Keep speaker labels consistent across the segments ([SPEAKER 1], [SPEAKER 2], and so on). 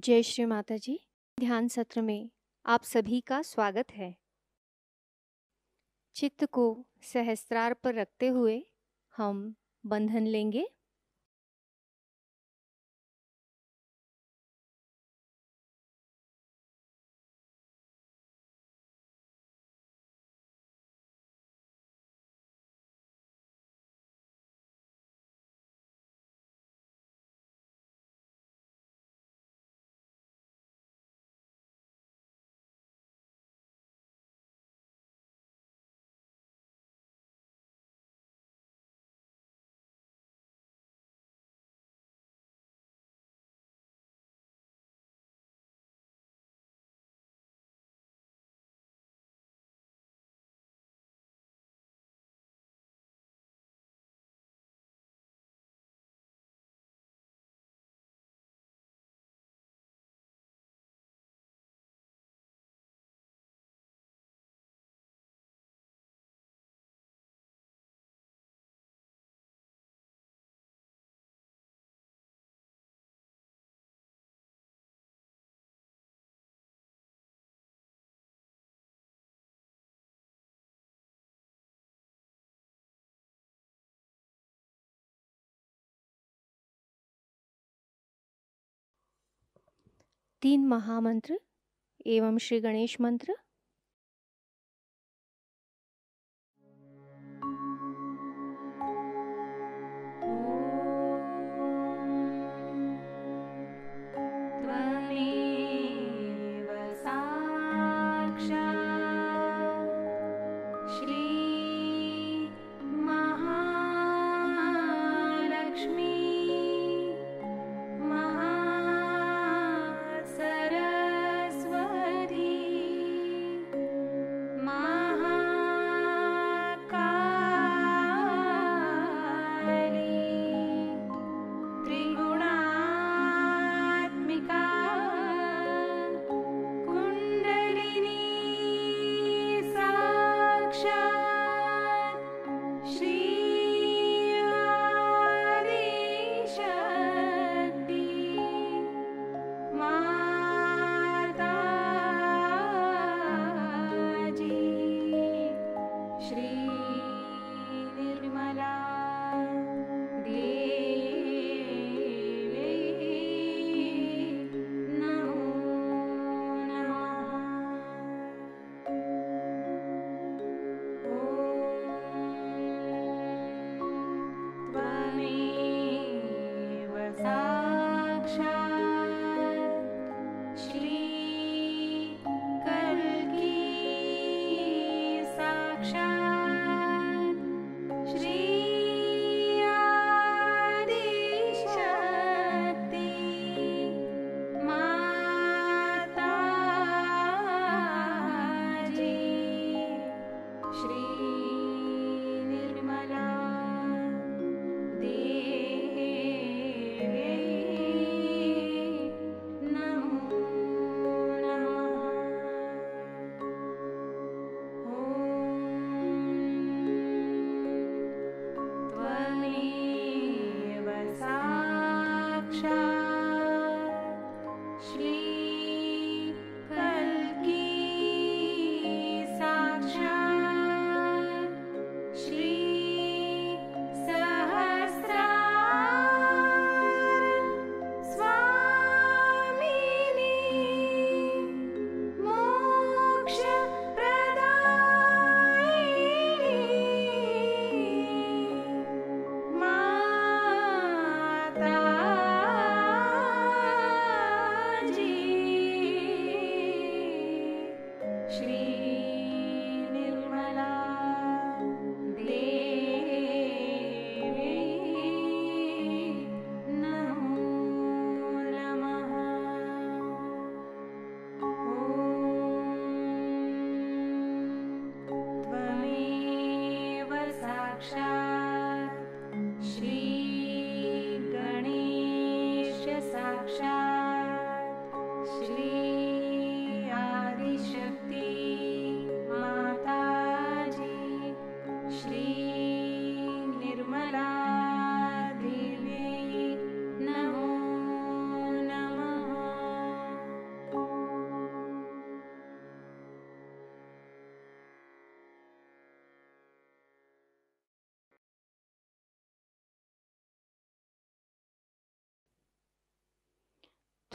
[SPEAKER 1] जय श्री माताजी। ध्यान सत्र में आप सभी का स्वागत है। चित्त को सहस्त्रार पर रखते हुए हम बंधन लेंगे। तीन महामंत्र एवं श्री गणेश मंत्र।
[SPEAKER 2] Mataji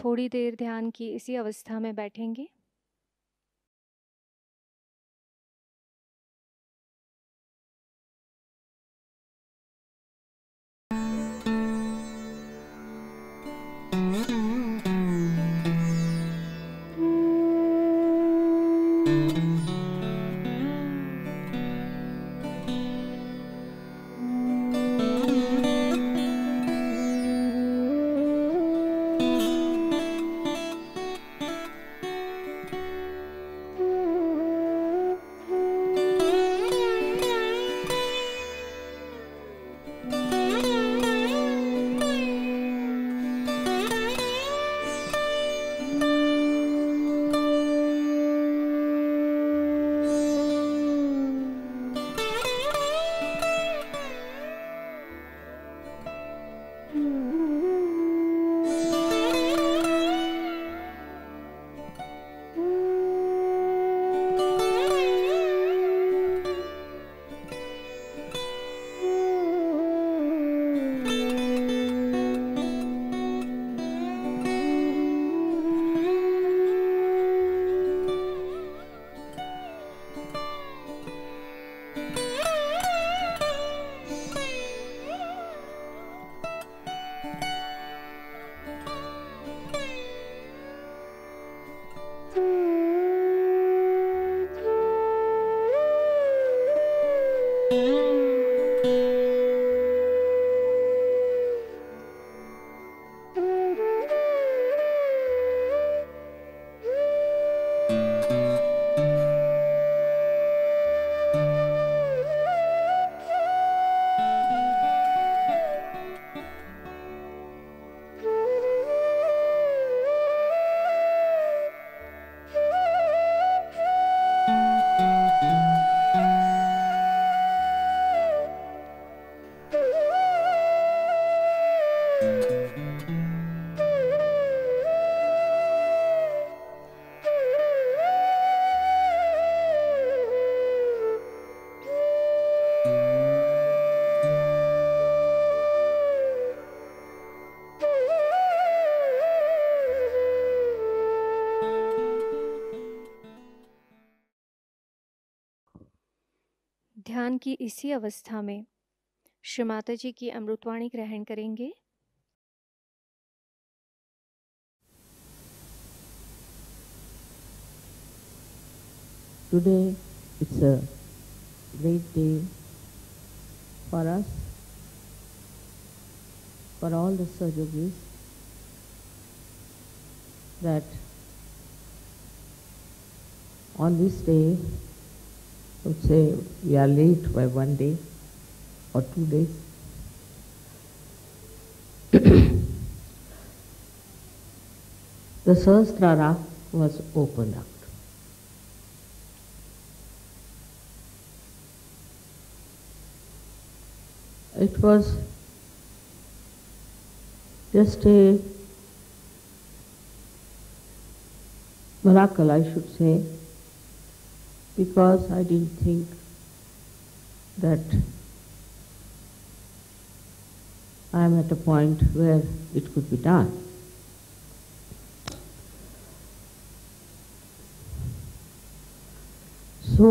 [SPEAKER 1] थोड़ी देर ध्यान की इसी अवस्था में बैठेंगे। ध्यान की इसी अवस्था में श्री माताजी की अमृतवाणी ग्रहण करेंगे।
[SPEAKER 2] Today it's a great day for us, for all the Sahajogis, that on this day, I would say we are late by 1 day or 2 days. The Sahastrara was opened up. It was just a miracle, I should say, because I didn't think that I am at a point where it could be done. So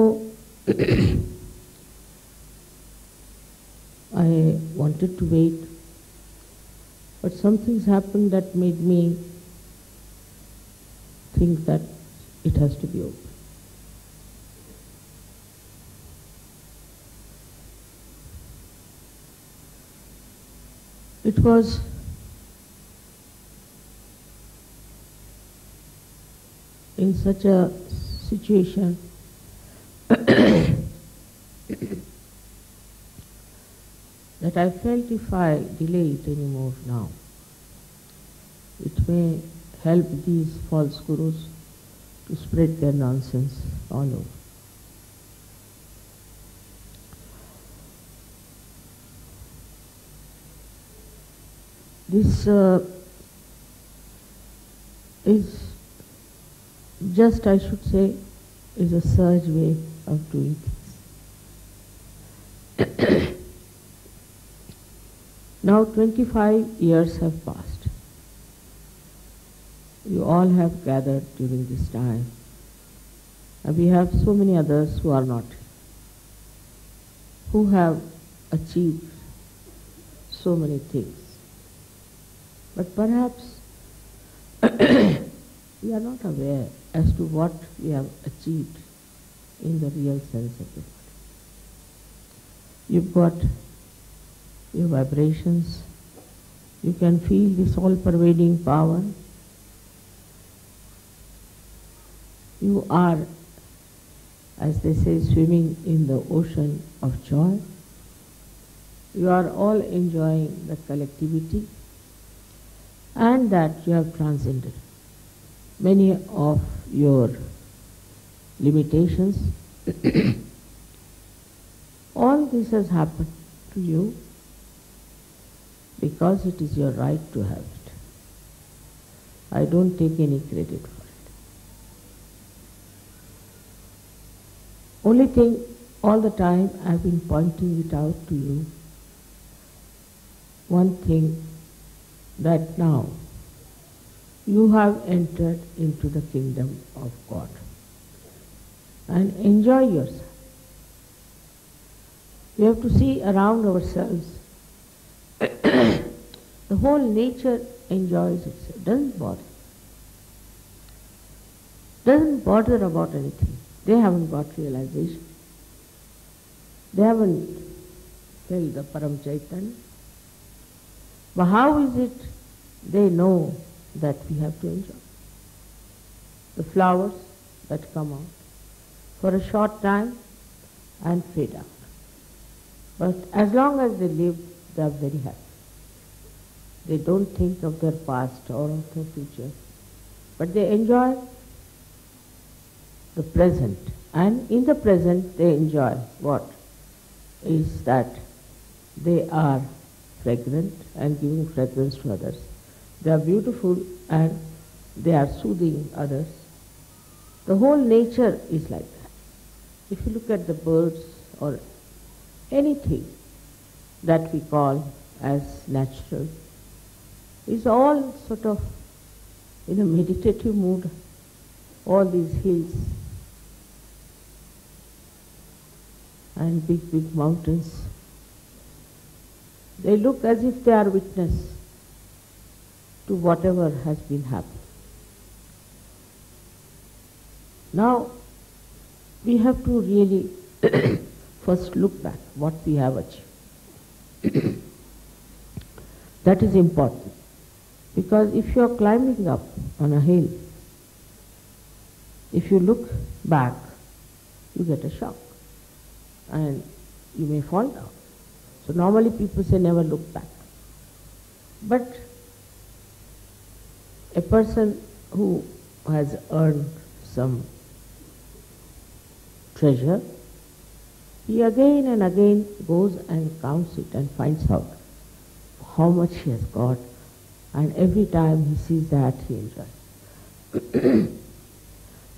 [SPEAKER 2] I wanted to wait, but some things happened that made me think that it has to be open. It was in such a situation that I felt if I delay it anymore now, it may help these false gurus to spread their nonsense all over. This is just, I should say, is a surge way of doing things. Now 25 years have passed. you all have gathered during this time. And we have so many others who are not, who have achieved so many things. But perhaps we are not aware as to what we have achieved in the real sense of the word. You've got your vibrations, you can feel this all-pervading power. You are, as they say, swimming in the ocean of joy. You are all enjoying the collectivity and that you have transcended many of your limitations. All this has happened to you because it is your right to have it. I don't take any credit for it. Only thing, all the time I've been pointing it out to you, one thing, that now you have entered into the kingdom of God and enjoy yourself. We have to see around ourselves. The whole nature enjoys itself, doesn't bother about anything. They haven't got realization. They haven't felt the Param Chaitanya. But how is it they know that we have to enjoy? The flowers that come out for a short time and fade out. But as long as they live, they are very happy. They don't think of their past or of their future, but they enjoy the present. And in the present they enjoy what? Is that they are fragrant and giving fragrance to others. They are beautiful and they are soothing others. The whole nature is like that. If you look at the birds or anything that we call as natural, is all sort of in a meditative mood. All these hills and big mountains, they look as if they are witness to whatever has been happening. Now we have to really first look back what we have achieved. That is important. Because if you are climbing up on a hill, if you look back, you get a shock and you may fall down. So normally people say never look back. But a person who has earned some treasure, he again and again goes and counts it and finds out how much he has got. And every time he sees that, he enjoys.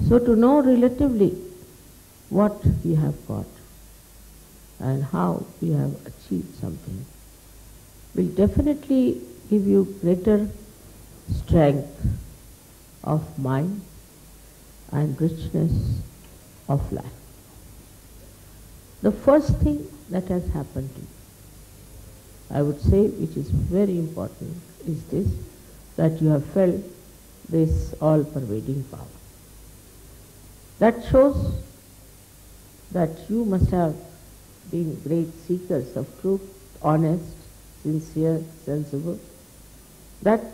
[SPEAKER 2] So to know relatively what we have got and how we have achieved something will definitely give you greater strength of mind and richness of life. The first thing that has happened to you, I would say, which is very important, is this, that you have felt this all-pervading power. That shows that you must have been great seekers of truth, honest, sincere, sensible. That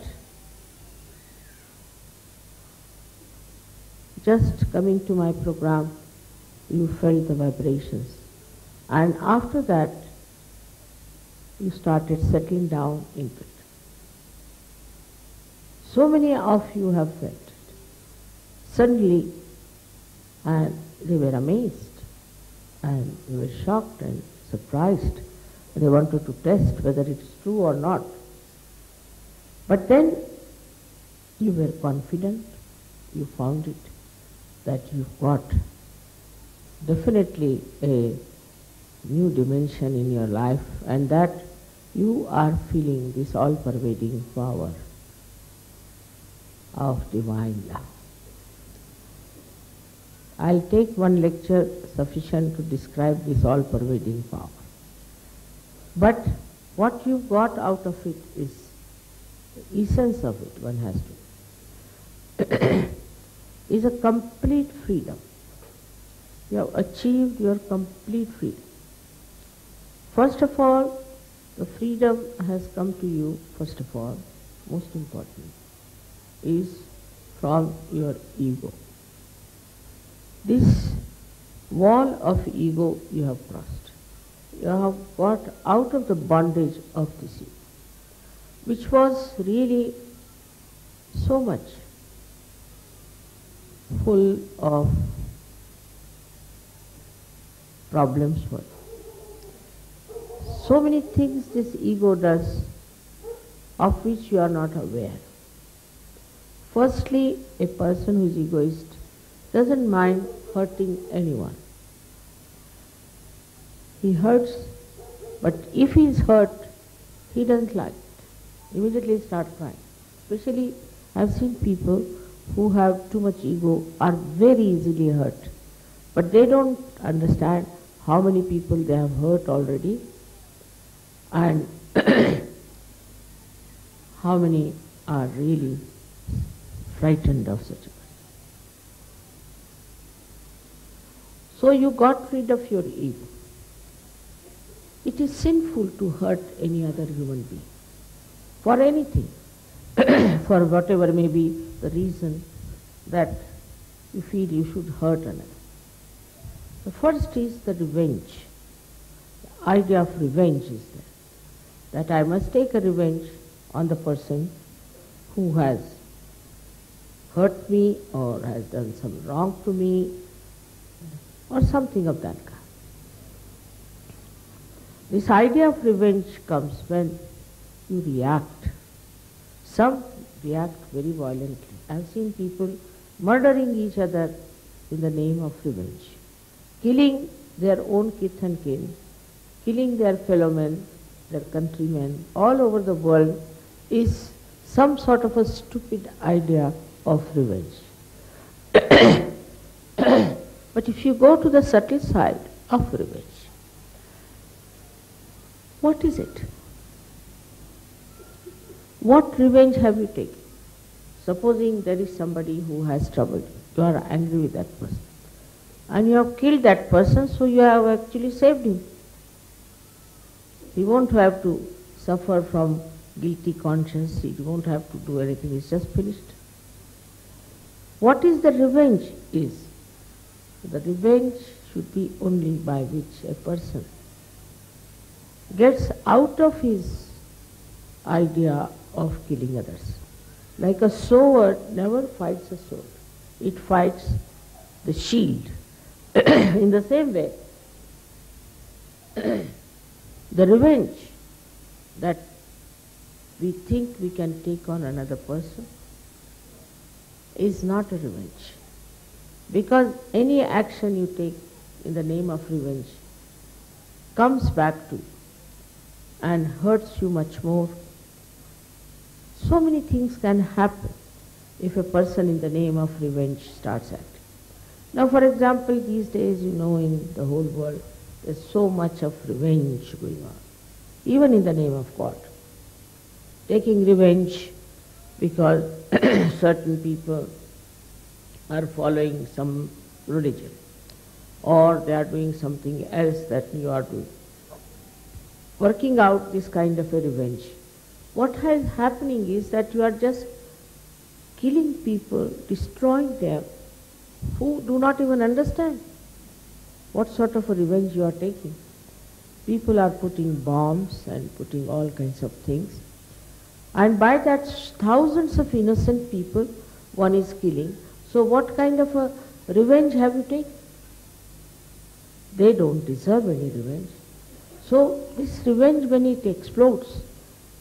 [SPEAKER 2] just coming to my program, you felt the vibrations. And after that, you started settling down into it. So many of you have felt it. Suddenly, and they were amazed, and they were shocked and surprised. They wanted to test whether it is true or not. But then you were confident, you found it, that you've got definitely a new dimension in your life, and that you are feeling this all-pervading power of divine love. I'll take one lecture sufficient to describe this all-pervading power. But what you got out of it is the essence of it, one has to, is a complete freedom. You have achieved your complete freedom. First of all, the freedom has come to you, first of all, most important, is from your ego. This wall of ego you have crossed. You have got out of the bondage of this ego, which was really so much full of problems for you. So many things this ego does of which you are not aware. Firstly, a person who is egoist doesn't mind hurting anyone. He hurts, but if he is hurt, he doesn't like it. Immediately start crying. Especially, I've seen people who have too much ego are very easily hurt. But they don't understand how many people they have hurt already and how many are really frightened of such a person. So you got rid of your ego. It is sinful to hurt any other human being for anything, for whatever may be the reason that you feel you should hurt another. The first is the revenge. The idea of revenge is there, that I must take a revenge on the person who has hurt me or has done some wrong to me or something of that kind. This idea of revenge comes when you react. Some react very violently. I've seen people murdering each other in the name of revenge, killing their own kith and kin, killing their fellow men, their countrymen, all over the world is some sort of a stupid idea of revenge. But if you go to the subtle side of revenge, what is it? What revenge have you taken? Supposing there is somebody who has troubled you, you are angry with that person, and you have killed that person, so you have actually saved him. He won't have to suffer from guilty conscience, he won't have to do anything, it's just finished. What is the revenge is? The revenge should be only by which a person gets out of his idea of killing others. Like a sword never fights a sword, it fights the shield. In the same way, the revenge that we think we can take on another person is not a revenge. Because any action you take in the name of revenge comes back to you and hurts you much more. So many things can happen if a person in the name of revenge starts acting. Now, for example, these days, you know, in the whole world, there's so much of revenge going on, even in the name of God. Taking revenge because certain people are following some religion, or they are doing something else that you are doing. Working out this kind of a revenge. What is happening is that you are just killing people, destroying them, who do not even understand what sort of a revenge you are taking. People are putting bombs and putting all kinds of things, and by that thousands of innocent people one is killing. So what kind of a revenge have you taken? They don't deserve any revenge. So this revenge, when it explodes,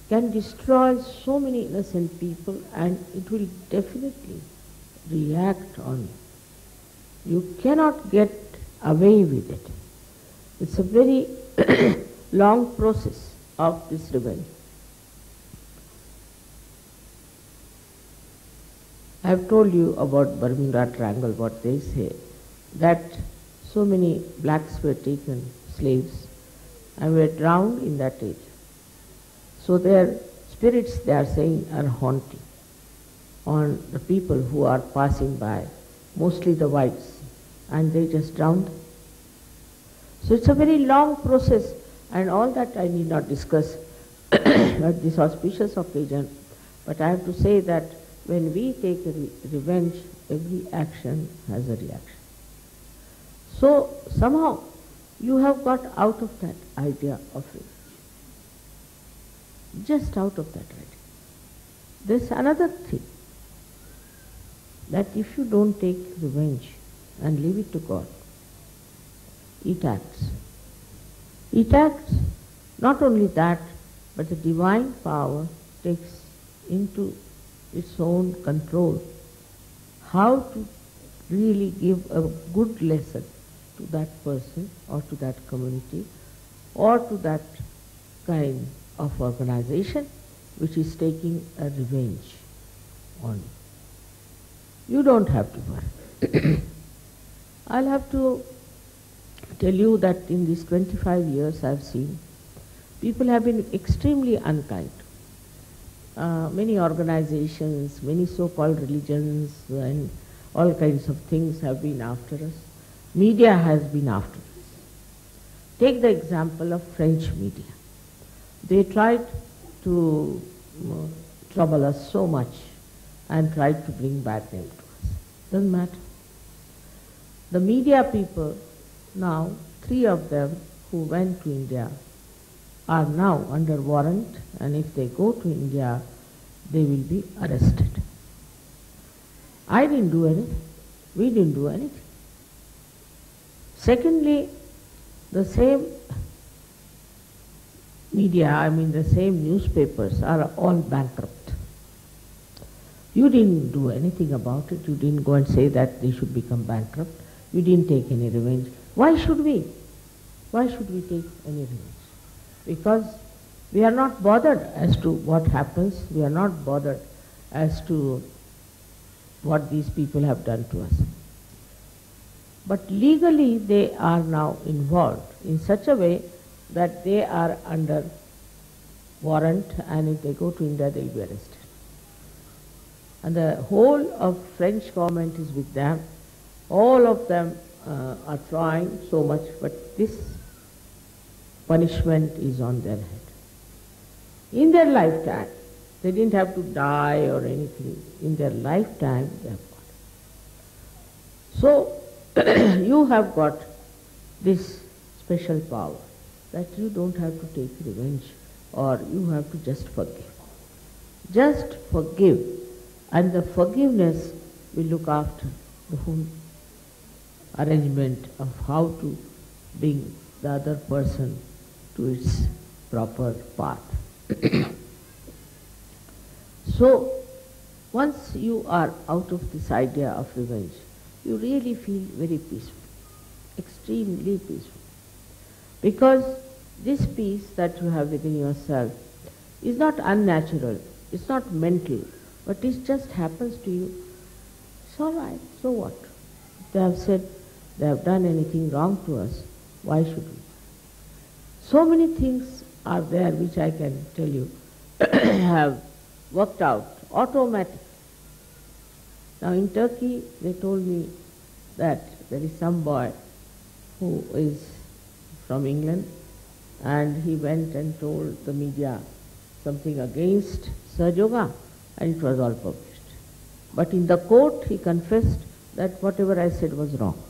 [SPEAKER 2] can destroy so many innocent people, and it will definitely react on you. You cannot get away with it. It's a very long process of this revenge. I have told you about Bermuda Triangle, what they say, that so many blacks were taken, slaves, and were drowned in that age. So their spirits, they are saying, are haunting on the people who are passing by, mostly the whites, and they just drowned. So it's a very long process, and all that I need not discuss at this auspicious occasion, but I have to say that when we take revenge, every action has a reaction. So somehow you have got out of that idea of revenge. Just out of that idea. There's another thing, that if you don't take revenge and leave it to God, it acts. It acts. Not only that, but the divine power takes into its own control how to really give a good lesson to that person or to that community or to that kind of organization which is taking a revenge on you. You don't have to worry. I'll have to tell you that in these 25 years I've seen people have been extremely unkind. Many organizations, many so-called religions and all kinds of things have been after us. Media has been after us. Take the example of French media. They tried to trouble us so much and tried to bring bad name to us. Doesn't matter. The media people now, 3 of them who went to India are now under warrant, and if they go to India, they will be arrested. I didn't do anything. We didn't do anything. Secondly, the same media, the same newspapers are all bankrupt. You didn't do anything about it. You didn't go and say that they should become bankrupt. You didn't take any revenge. Why should we? Why should we take any revenge? Because we are not bothered as to what happens. We are not bothered as to what these people have done to us. But legally they are now involved in such a way that they are under warrant, and if they go to India they will be arrested. And the whole of French government is with them. All of them are trying so much, but this punishment is on their head. In their lifetime, they didn't have to die or anything. In their lifetime, they have got it. So, you have got this special power that you don't have to take revenge, or you have to just forgive. Just forgive, and the forgiveness will look after the whole arrangement of how to bring the other person to its proper path. So, once you are out of this idea of revenge, you really feel very peaceful, extremely peaceful. Because this peace that you have within yourself is not unnatural, it's not mental, but it just happens to you. It's all right, so what? If they have said they have done anything wrong to us, why should we? So many things are there which I can tell you have worked out automatically. Now in Turkey they told me that there is some boy who is from England, and he went and told the media something against Sahajayoga, and it was all published. But in the court he confessed that whatever I said was wrong.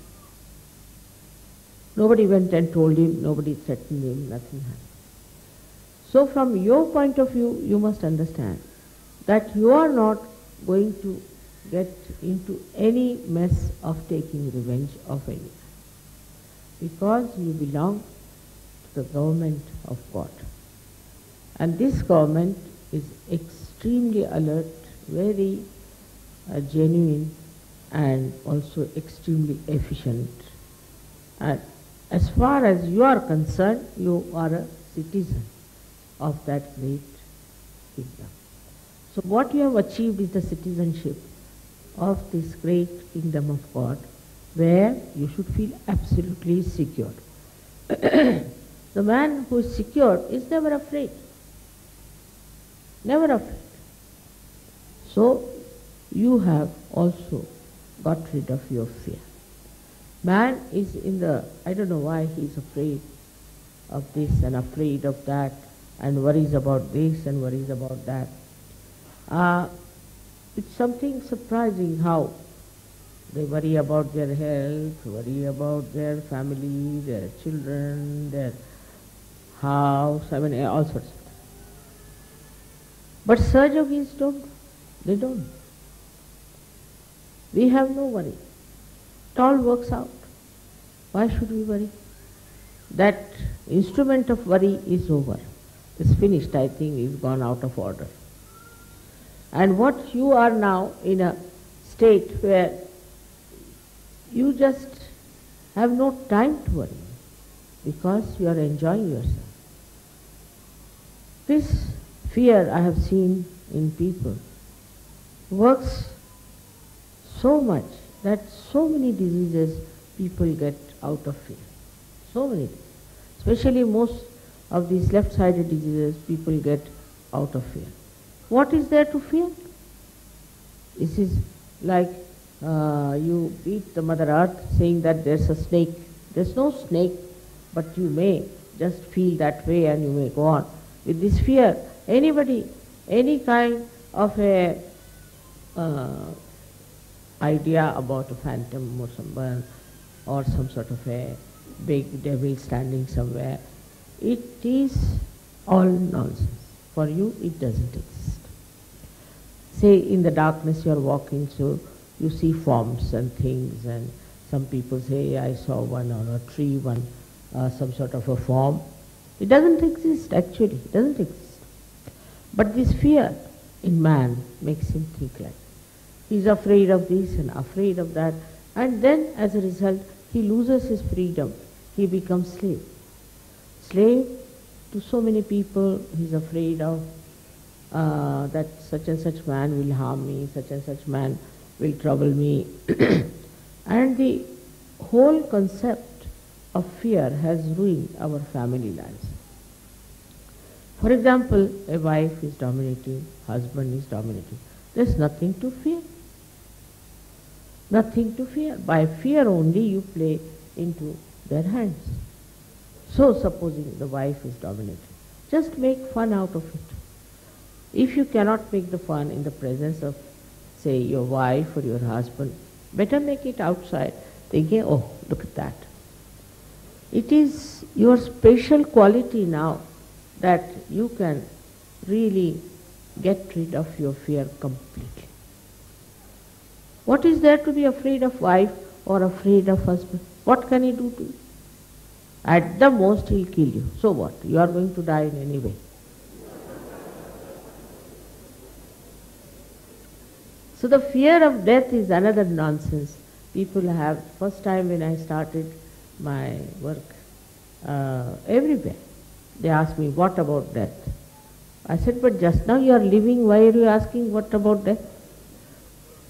[SPEAKER 2] Nobody went and told him, nobody threatened him, nothing happened. So from your point of view, you must understand that you are not going to get into any mess of taking revenge of anyone, because you belong to the government of God. And this government is extremely alert, very genuine, and also extremely efficient. And as far as you are concerned, you are a citizen of that great kingdom. So what you have achieved is the citizenship. of this great kingdom of God, where you should feel absolutely secure. The man who is secure is never afraid. Never afraid. So, you have also got rid of your fear. Man is I don't know why he is afraid of this and afraid of that and worries about this and worries about that. It's something surprising how they worry about their health, worry about their family, their children, their house, all sorts of things. But Sahajogis don't. They don't. We have no worry. It all works out. Why should we worry? That instrument of worry is over. It's finished, I think, it's gone out of order. And what you are now in a state where you just have no time to worry because you are enjoying yourself. This fear I have seen in people works so much that so many diseases people get out of fear. So many. Especially most of these left-sided diseases people get out of fear. What is there to fear? This is like you beat the Mother Earth saying that there's a snake. There's no snake, but you may just feel that way and you may go on. With this fear, anybody, any kind of a idea about a phantom or someone or some sort of a big devil standing somewhere, it is all nonsense. For you, it doesn't exist. Say in the darkness you are walking, so you see forms and things, and some people say, I saw one on a tree, some sort of a form. It doesn't exist actually, it doesn't exist. But this fear in man makes him think like that. He's afraid of this and afraid of that, and then as a result he loses his freedom. He becomes slave. Slave to so many people. He's afraid of that such and such man will harm me, such and such man will trouble me. And the whole concept of fear has ruined our family lives. For example, a wife is dominating, husband is dominating. There's nothing to fear. Nothing to fear. By fear only you play into their hands. So supposing the wife is dominating, just make fun out of it. If you cannot make the fun in the presence of, say, your wife or your husband, better make it outside, thinking, oh, look at that. It is your special quality now that you can really get rid of your fear completely. What is there to be afraid of wife or afraid of husband? What can he do to you? At the most he'll kill you. So what? You are going to die in any way. So the fear of death is another nonsense people have. First time when I started my work, everywhere they asked me, what about death? I said, but just now you are living, why are you asking what about death?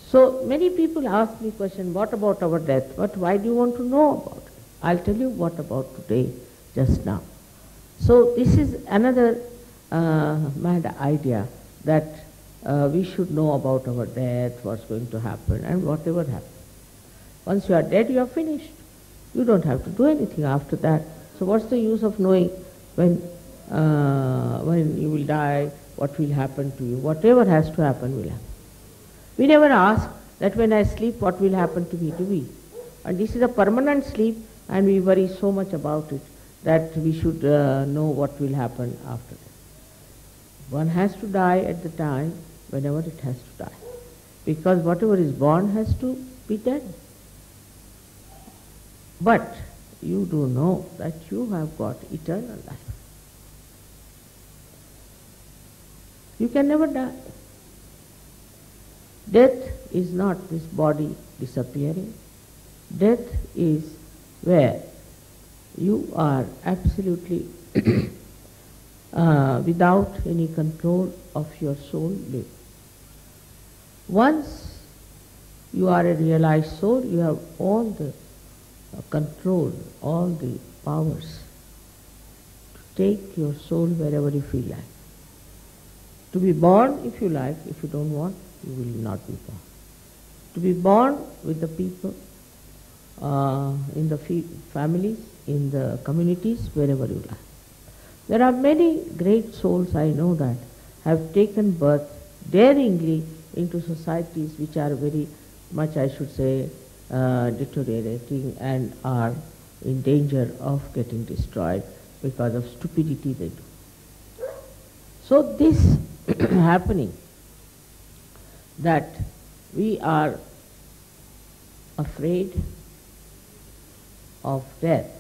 [SPEAKER 2] So many people ask me question, what about our death? But why do you want to know about it? I'll tell you what about today, just now. So this is another mad idea that we should know about our death, what's going to happen, and whatever happens. Once you are dead, you are finished. You don't have to do anything after that. So what's the use of knowing when you will die, what will happen to you? Whatever has to happen will happen. We never ask that when I sleep, what will happen to me, do we? And this is a permanent sleep, and we worry so much about it that we should know what will happen after that. One has to die at the time whenever it has to die, because whatever is born has to be dead. But you do know that you have got eternal life. You can never die. Death is not this body disappearing. Death is where you are absolutely without any control of your soul live. Once You are a realized soul, you have all the control, all the powers to take your soul wherever you feel like. To be born if you like, if you don't want, you will not be born. To be born with the people, in the families, in the communities, wherever you like. There are many great souls, I know that, have taken birth daringly into societies which are very much, I should say, deteriorating and are in danger of getting destroyed because of stupidity they do. So this happening, that we are afraid of death,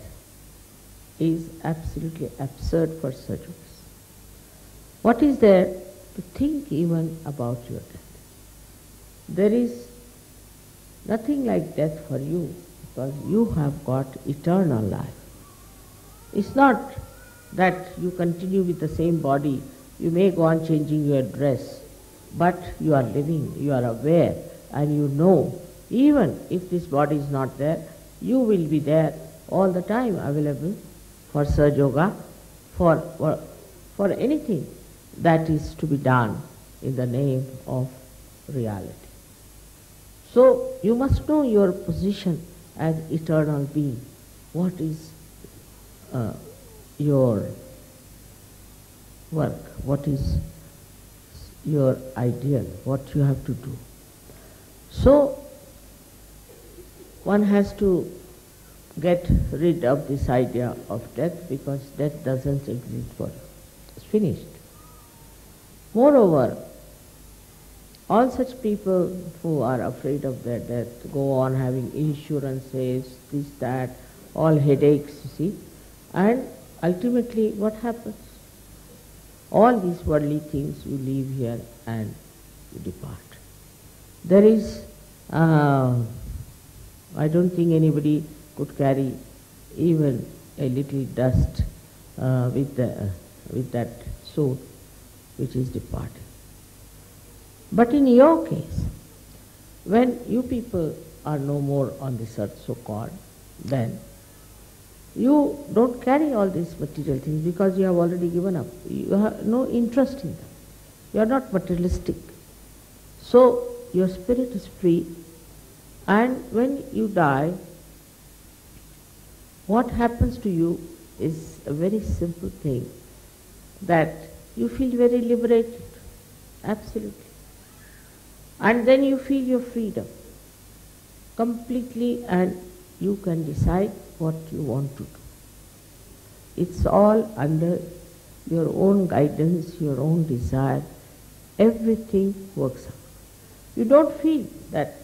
[SPEAKER 2] is absolutely absurd for such of us. What is there to think even about your death? There is nothing like death for you, because you have got eternal life. It's not that you continue with the same body, you may go on changing your dress, but you are living, you are aware, and you know, even if this body is not there, you will be there all the time, available for Sahajayoga, for anything that is to be done in the name of reality. So you must know your position as eternal being. What is your work? What is your ideal? What you have to do? So one has to get rid of this idea of death, because death doesn't exist for you. It's finished. Moreover, all such people who are afraid of their death go on having insurances, this, that, all headaches, you see, and ultimately what happens? All these worldly things, you leave here and you depart. There is, I don't think anybody could carry even a little dust with that soul which is departing. But in your case, when you people are no more on this earth, so-called, then you don't carry all these material things, because you have already given up. You have no interest in them. You are not materialistic. So your spirit is free, and when you die, what happens to you is a very simple thing, that you feel very liberated, absolutely. And then you feel your freedom completely, and you can decide what you want to do. It's all under your own guidance, your own desire. Everything works out. You don't feel that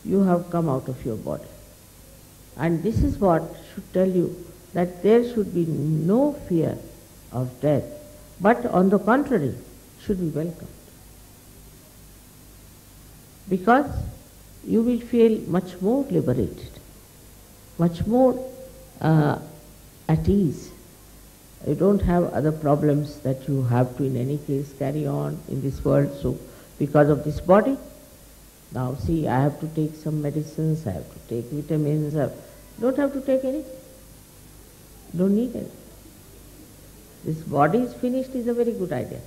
[SPEAKER 2] you have come out of your body. And this is what should tell you that there should be no fear of death, but on the contrary, should be welcomed. Because you will feel much more liberated, much more at ease. You don't have other problems that you have to in any case carry on in this world. So because of this body, now see, I have to take some medicines, I have to take vitamins, don't have to take anything. Don't need anything. This body is finished is a very good idea.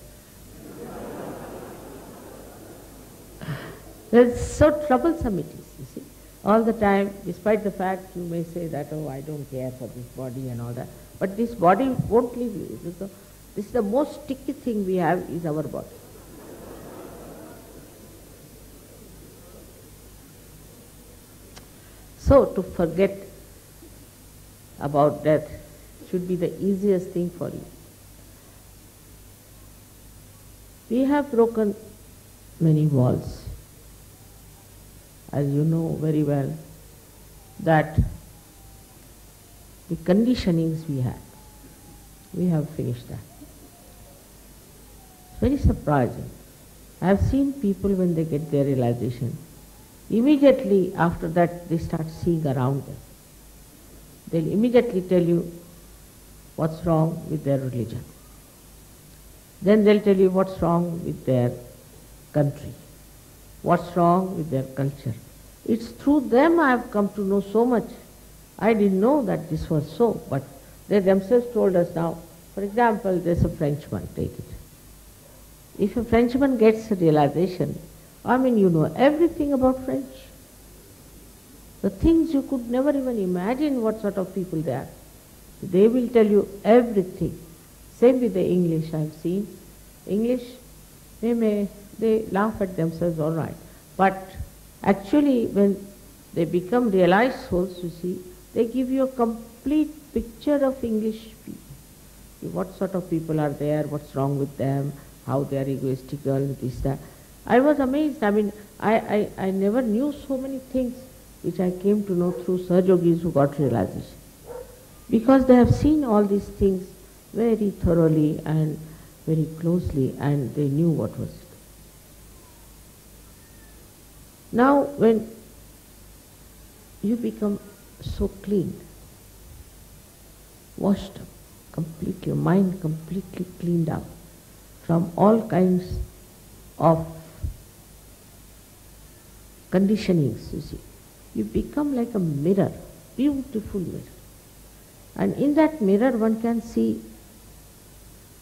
[SPEAKER 2] It's so troublesome it is, you see. All the time, despite the fact you may say that, oh, I don't care for this body and all that, but this body won't leave you. This is the most sticky thing we have, is our body. So to forget about death should be the easiest thing for you. We have broken many walls. As you know very well, that the conditionings we have finished that. It's very surprising. I have seen people when they get their realization, immediately after that they start seeing around them. They'll immediately tell you what's wrong with their religion. Then they'll tell you what's wrong with their country, what's wrong with their culture, It's through them I have come to know so much. I didn't know that this was so, but they themselves told us now. For example, there's a Frenchman, take it. If a Frenchman gets a realization, I mean, you know everything about French. The things you could never even imagine what sort of people they are. They will tell you everything. Same with the English I've seen. English, they laugh at themselves, all right. But actually when they become realized souls, you see, they give you a complete picture of English people. What sort of people are there, what's wrong with them, how they are egoistical, this, that. I was amazed. I mean, I never knew so many things which I came to know through Sahajogis who got realization. Because they have seen all these things very thoroughly and very closely, and they knew what was it. Now when you become so clean, washed up completely, your mind completely cleaned up from all kinds of conditionings, you see, you become like a mirror, beautiful mirror. And in that mirror one can see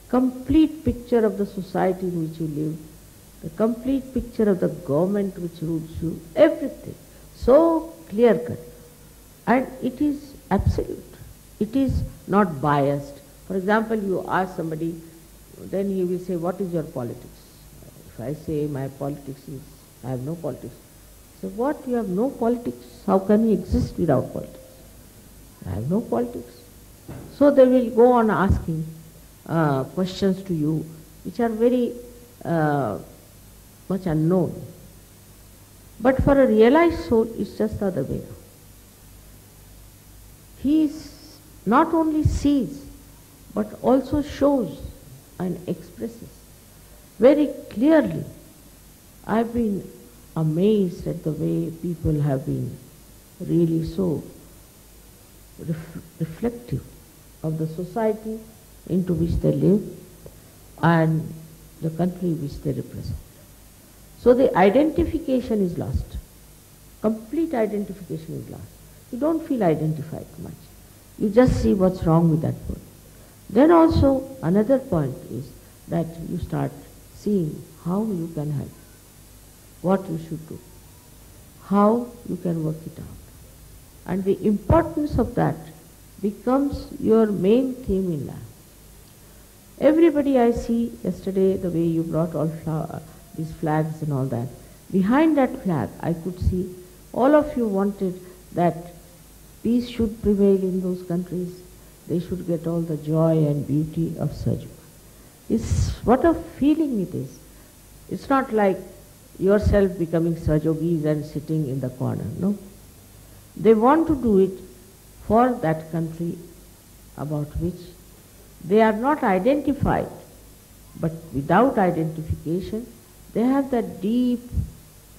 [SPEAKER 2] complete picture of the society in which you live, the complete picture of the government which rules you, everything. So clear cut. And it is absolute. It is not biased. For example, you ask somebody, then he will say, what is your politics? If I say my politics is, I have no politics. So what, you have no politics? How can you exist without politics? I have no politics. So they will go on asking questions to you which are very much unknown. But for a realized soul, it's just the other way. He not only sees, but also shows and expresses very clearly. I've been amazed at the way people have been really so reflective of the society into which they live and the country which they represent. So the identification is lost. Complete identification is lost. You don't feel identified much. You just see what's wrong with that person. Then also another point is that you start seeing how you can help, what you should do, how you can work it out. And the importance of that becomes your main theme in life. Everybody I see yesterday, the way you brought all these flags and all that, behind that flag I could see all of you wanted that peace should prevail in those countries. They should get all the joy and beauty of Sahajayoga. It's what a feeling it is. It's not like yourself becoming Sahajogis and sitting in the corner, no. They want to do it for that country about which they are not identified, but without identification they have that deep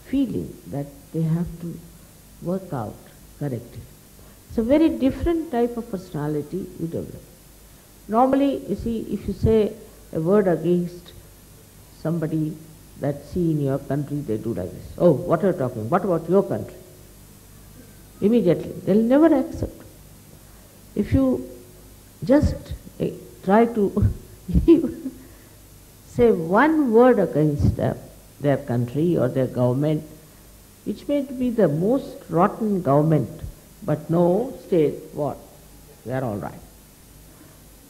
[SPEAKER 2] feeling that they have to work out correctly. It's a very different type of personality you develop. Normally, you see, if you say a word against somebody that see in your country, they do like this. Oh, what are you talking? What about your country? Immediately. They'll never accept. If you just try to say one word against their country or their government, which may be the most rotten government, but no, state, what? We are all right.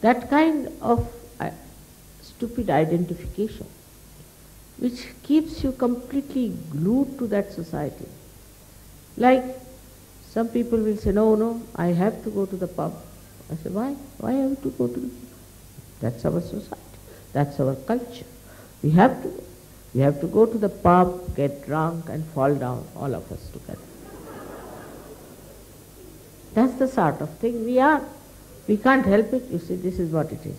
[SPEAKER 2] That kind of stupid identification, which keeps you completely glued to that society. Like some people will say, no, I have to go to the pub. I say, why? Why have to go to the pub? That's our society. That's our culture. We have to go. We have to go to the pub, get drunk and fall down, all of us together. That's the sort of thing we are. We can't help it. You see, this is what it is.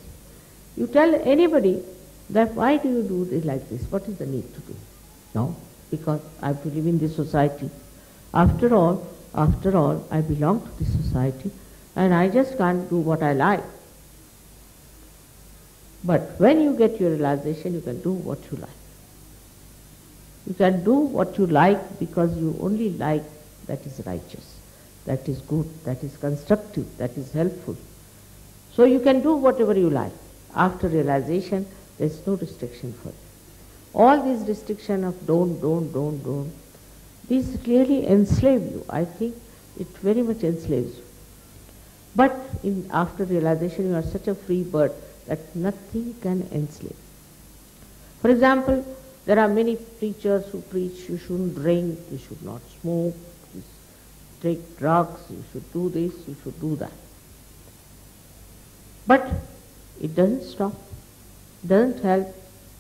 [SPEAKER 2] You tell anybody that why do you do this like this? What is the need to do? No, because I have to live in this society. After all, I belong to this society and I just can't do what I like. But when you get your realization, you can do what you like. You can do what you like because you only like that is righteous, that is good, that is constructive, that is helpful. So you can do whatever you like. After realization, there is no restriction for it. All these restriction of don't, these really enslave you. I think it very much enslaves you. But after realization, you are such a free bird that nothing can enslave. For example, there are many preachers who preach you shouldn't drink, you should not smoke, you should take drugs, you should do this, you should do that. But it doesn't stop, it doesn't help.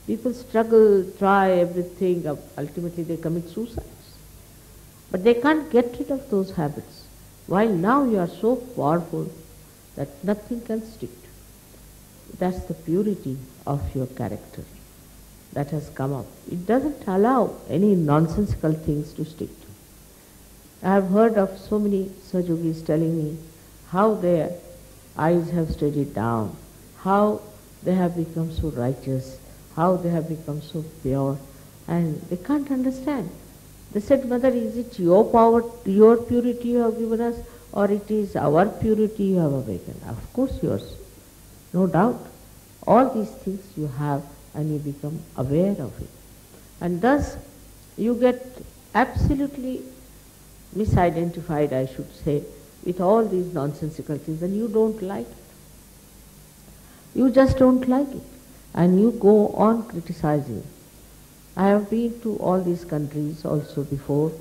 [SPEAKER 2] People struggle, try everything, ultimately they commit suicides. But they can't get rid of those habits. While now you are so powerful that nothing can stick to you. That's the purity of your character that has come up. It doesn't allow any nonsensical things to stick to. I have heard of so many Sahajogis telling me how their eyes have steadied down, how they have become so righteous, how they have become so pure, and they can't understand. They said, Mother, is it your power, your purity you have given us, or it is our purity you have awakened? Of course yours, no doubt. All these things you have and you become aware of it. And thus you get absolutely misidentified, I should say, with all these nonsensical things, and you don't like it. You just don't like it. And you go on criticizing. I have been to all these countries also before,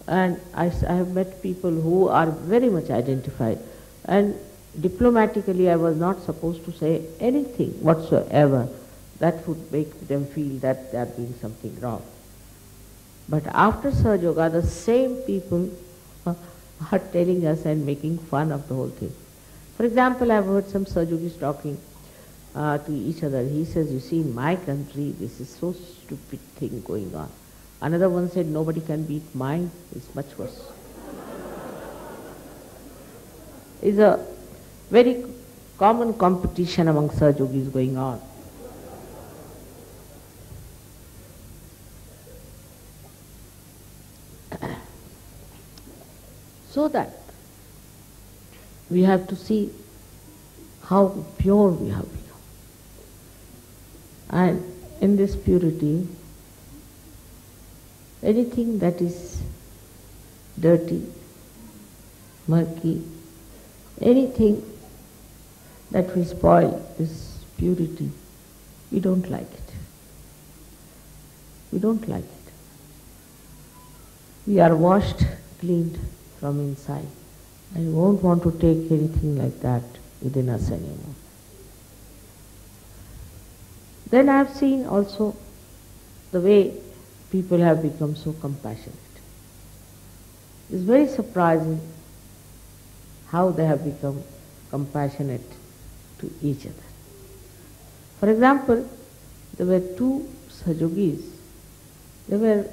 [SPEAKER 2] and I have met people who are very much identified. And diplomatically I was not supposed to say anything whatsoever that would make them feel that they are doing something wrong. But after Sahaja, the same people are telling us and making fun of the whole thing. For example, I have heard some Sahajogis talking to each other. He says, you see, in my country, this is so stupid thing going on. Another one said, nobody can beat mine. It's much worse. It's a very common competition among Sahajogis going on. So that we have to see how pure we have become. And in this purity, anything that is dirty, murky, anything that will spoil this purity, we don't like it. We don't like it. We are washed, cleaned from inside, and we won't want to take anything like that within us anymore. Then I have seen also the way people have become so compassionate. It's very surprising how they have become compassionate to each other. For example, there were two Sahajogis. They were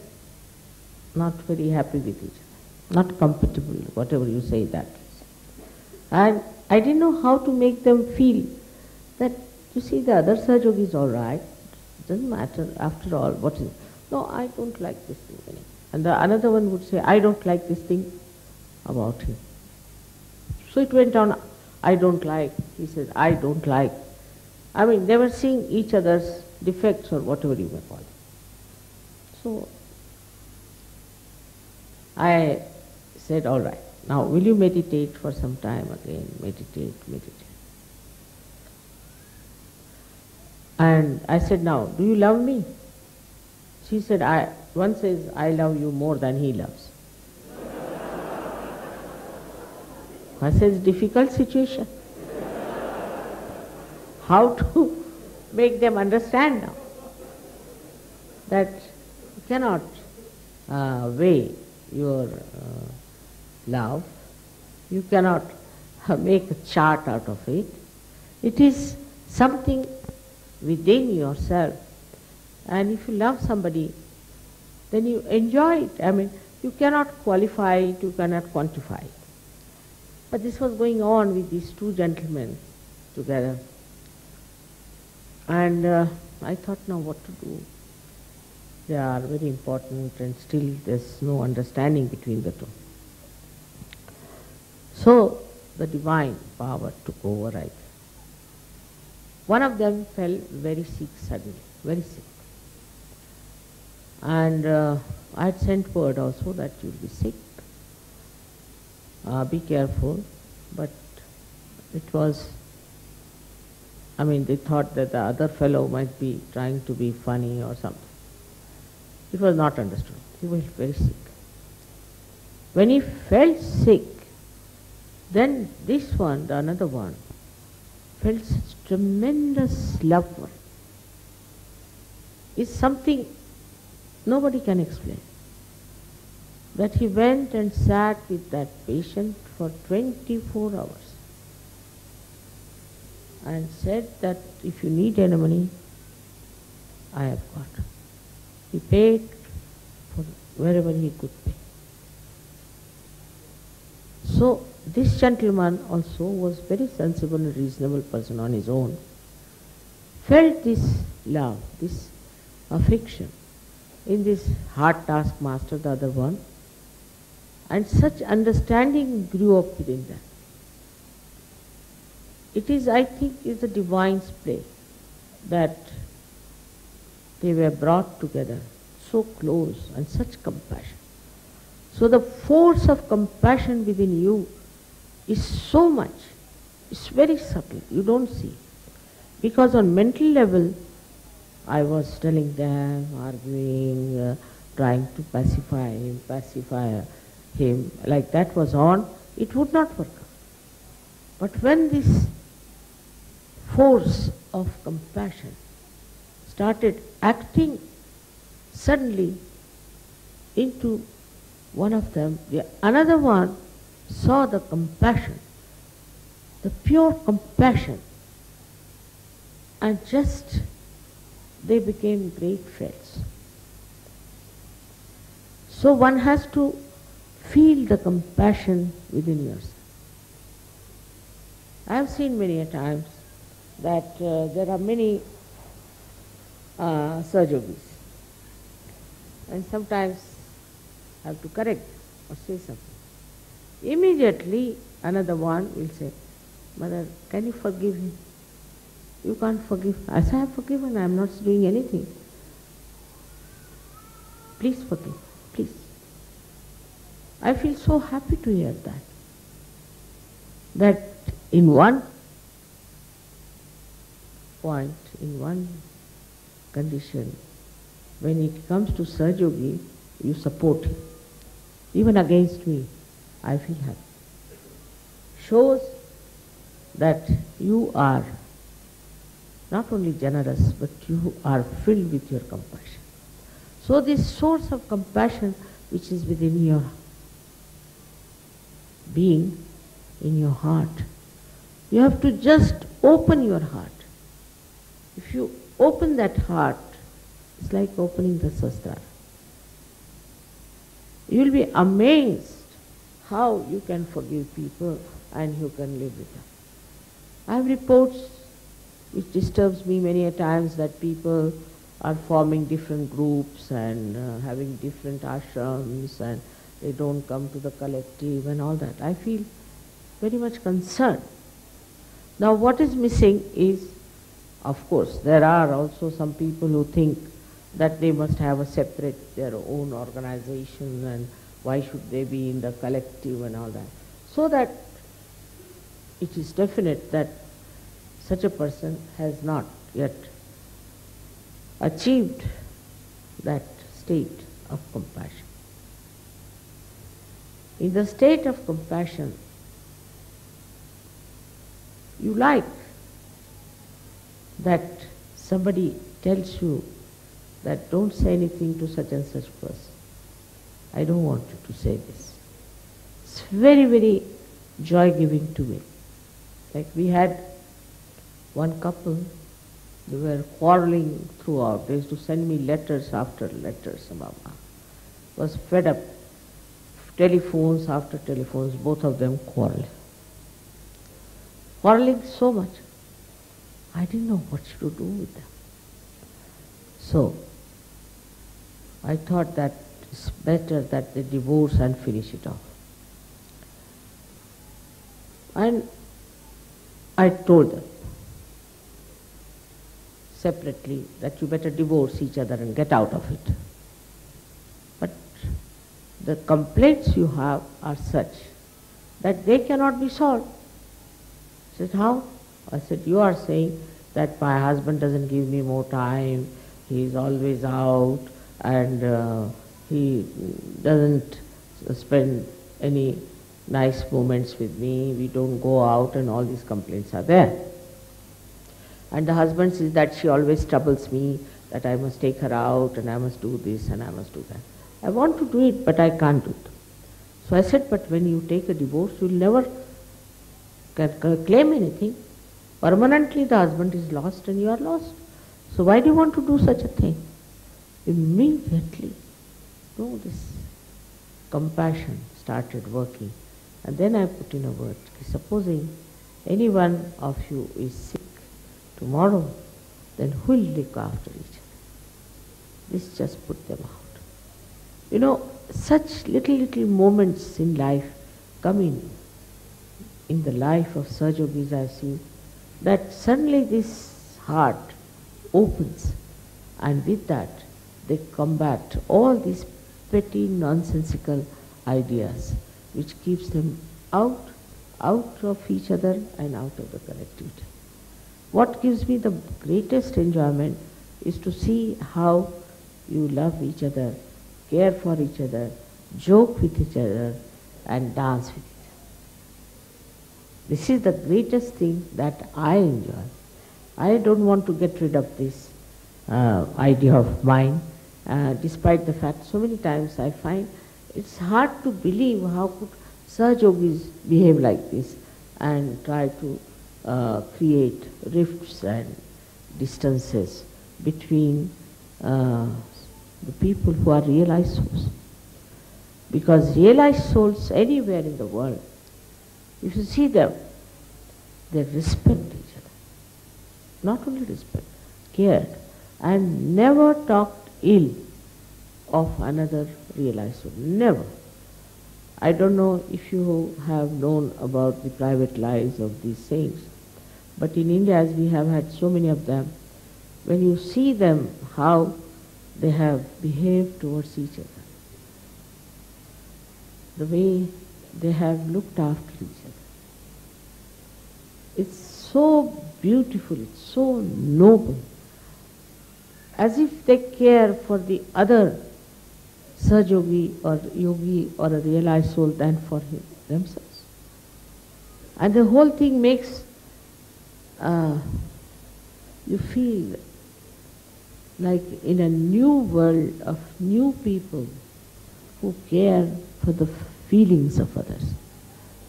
[SPEAKER 2] not very happy with each other, not compatible, whatever you say that. And I didn't know how to make them feel that, you see, the other Sahajogi is all right, it doesn't matter, after all, what is it? No, I don't like this thing anymore. And the another one would say, I don't like this thing about him. So it went on, I don't like, he says, I don't like. I mean, they were seeing each other's defects or whatever you may call it. So I said, all right, now will you meditate for some time again? Meditate. And I said, now, do you love me? She said, one says, I love you more than he loves. I said, difficult situation. How to make them understand now that you cannot weigh your love, you cannot make a chart out of it. It is something within yourself. And if you love somebody, then you enjoy it. I mean, you cannot qualify it, you cannot quantify it. But this was going on with these two gentlemen together. And I thought, now what to do? They are very important and still there's no understanding between the two. So the divine power took over, I think. One of them fell very sick suddenly, very sick. And I had sent word also that you'll be sick. Be careful. But it was, they thought that the other fellow might be trying to be funny or something. It was not understood. He was very sick. When he felt sick, then this one, the another one, felt such tremendous love for him. It's something nobody can explain. That he went and sat with that patient for 24 hours and said that if you need any money, I have got. He paid for wherever he could pay. So this gentleman also was very sensible and reasonable person on his own, felt this love, this affection in this hard taskmaster, the other one, and such understanding grew up within them. It is, I think, is the divine's play that they were brought together so close and such compassion. So the force of compassion within you is so much, it's very subtle, you don't see. Because on mental level, I was telling them, arguing, trying to pacify him, like that was on, it would not work. But when this force of compassion started acting suddenly into one of them, the another one saw the compassion, the pure compassion, and just they became great friends. So one has to feel the compassion within yourself. I have seen many a times that there are many Sahajogis, and sometimes I have to correct or say something. Immediately another one will say, Mother, can you forgive him? You can't forgive. I say, I have forgiven, I am not doing anything. Please forgive, please. I feel so happy to hear that. That in one point, in one condition, when it comes to Sahajogi, you support him. Even against me, I feel happy. Shows that you are not only generous, but you are filled with your compassion. So this source of compassion which is within your being, in your heart, you have to just open your heart. If you open that heart, it's like opening the Sahastrara. You will be amazed how you can forgive people and you can live with them. I have reports which disturbs me many a times that people are forming different groups and having different ashrams and they don't come to the collective and all that. I feel very much concerned. Now what is missing is, of course, there are also some people who think that they must have a separate, their own organization and why should they be in the collective and all that. So that it is definite that such a person has not yet achieved that state of compassion. In the state of compassion, you like that somebody tells you that don't say anything to such and such person. I don't want you to say this. It's very, very joy-giving to me. Like we had one couple, they were quarreling throughout. They used to send me letters after letters. Was fed up. Telephones after telephones, both of them quarreling. Quarreling so much. I didn't know what to do with them. So, I thought that it's better that they divorce and finish it off. And I told them separately that you better divorce each other and get out of it. But the complaints you have are such that they cannot be solved. I said, how? I said, you are saying that my husband doesn't give me more time, he is always out, and he doesn't spend any nice moments with me, we don't go out, and all these complaints are there. And the husband says that she always troubles me, that I must take her out, and I must do this, and I must do that. I want to do it, but I can't do it. So I said, but when you take a divorce, you'll never claim anything. Permanently the husband is lost and you are lost. So why do you want to do such a thing? Immediately, this compassion started working. And then I put in a word, supposing any one of you is sick tomorrow, then who will look after each other? This just put them out. Such little moments in life come in the life of Sahajogis I see, that suddenly this heart opens, and with that they combat all these petty nonsensical ideas which keeps them out of each other and out of the collectivity. What gives me the greatest enjoyment is to see how you love each other, care for each other, joke with each other, and dance with each other. This is the greatest thing that I enjoy. I don't want to get rid of this idea of mine, despite the fact so many times I find it's hard to believe how could Sahajogis behave like this and try to create rifts and distances between the people who are realized souls. Because realized souls anywhere in the world, if you see them, they respect each other. Not only respect, cared, and never talked ill of another realized soul. Never. I don't know if you have known about the private lives of these saints, but in India, as we have had so many of them, when you see them, how they have behaved towards each other, the way they have looked after each other, it's so beautiful, it's so noble, as if they care for the other Sahajogi or yogi or a realized soul than for themselves. And the whole thing makes you feel like in a new world of new people who care for the feelings of others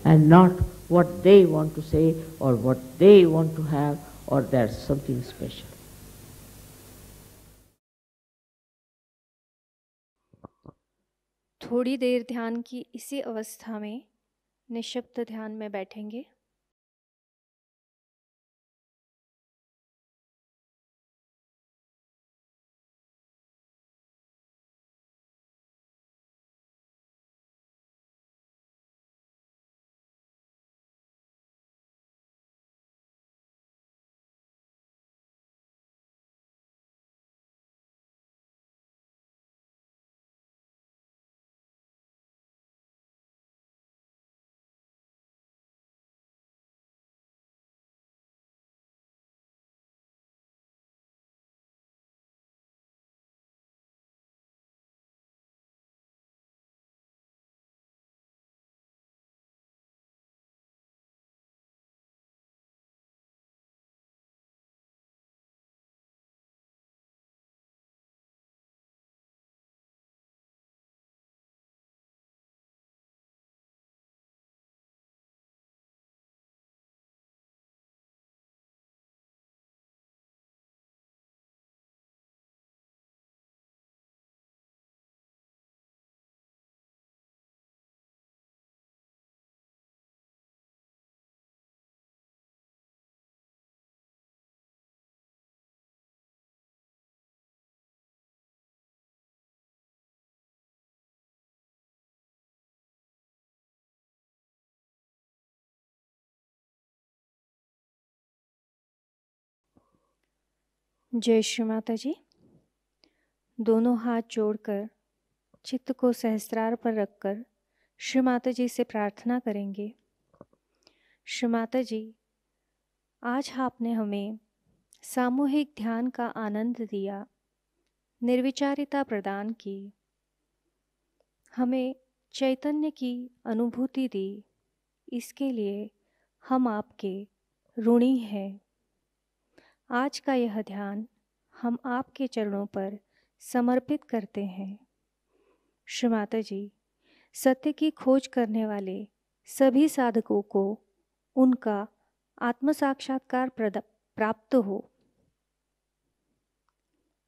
[SPEAKER 2] and not what they want to say or what they want to have or there's something special.
[SPEAKER 1] थोड़ी देर ध्यान की इसी अवस्था में निःशब्द ध्यान में बैठेंगे। जय श्री माता जी। दोनों हाथ जोड़कर चित्त को सहस्त्रार पर रखकर श्री माता जी से प्रार्थना करेंगे। श्री माता जी, आज आपने हमें सामूहिक ध्यान का आनंद दिया, निर्विचारिता प्रदान की, हमें चैतन्य की अनुभूति दी। इसके लिए हम आपके ऋणी हैं। आज का यह ध्यान हम आपके चरणों पर समर्पित करते हैं। श्री माता जी, सत्य की खोज करने वाले सभी साधकों को उनका आत्म साक्षात्कार प्राप्त हो।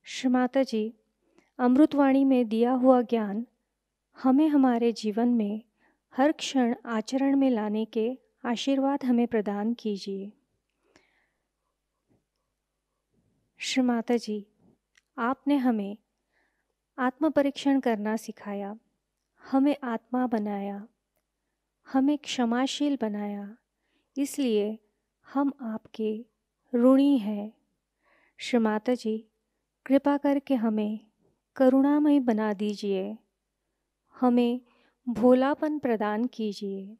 [SPEAKER 1] श्री माता जी, अमृतवाणी में दिया हुआ ज्ञान हमें हमारे जीवन में हर क्षण आचरण में लाने के आशीर्वाद हमें प्रदान कीजिए। श्री माता जी, आपने हमें आत्म परीक्षण करना सिखाया, हमें आत्मा बनाया, हमें क्षमाशील बनाया। इसलिए हम आपके ऋणी हैं। श्री माता जी, कृपा करके हमें करुणामय बना दीजिए, हमें भोलापन प्रदान कीजिए,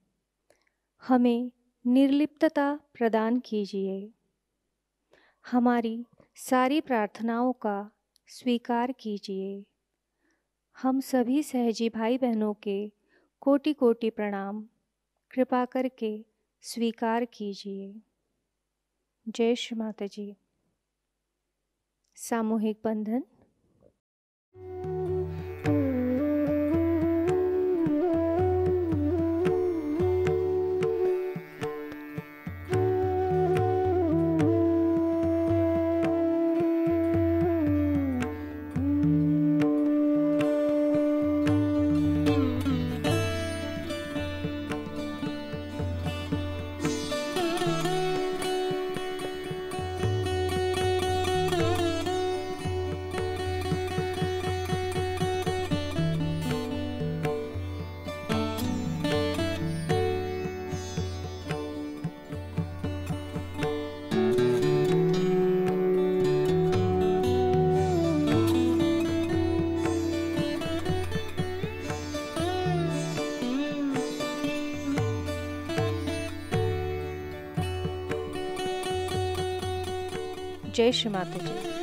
[SPEAKER 1] हमें निर्लिप्तता प्रदान कीजिए। हमारी सारी प्रार्थनाओं का स्वीकार कीजिए। हम सभी सहजी भाई बहनों के कोटि कोटि प्रणाम कृपा करके स्वीकार कीजिए। जय श्री माता जी। सामूहिक बंधन। जय श्री माता जी।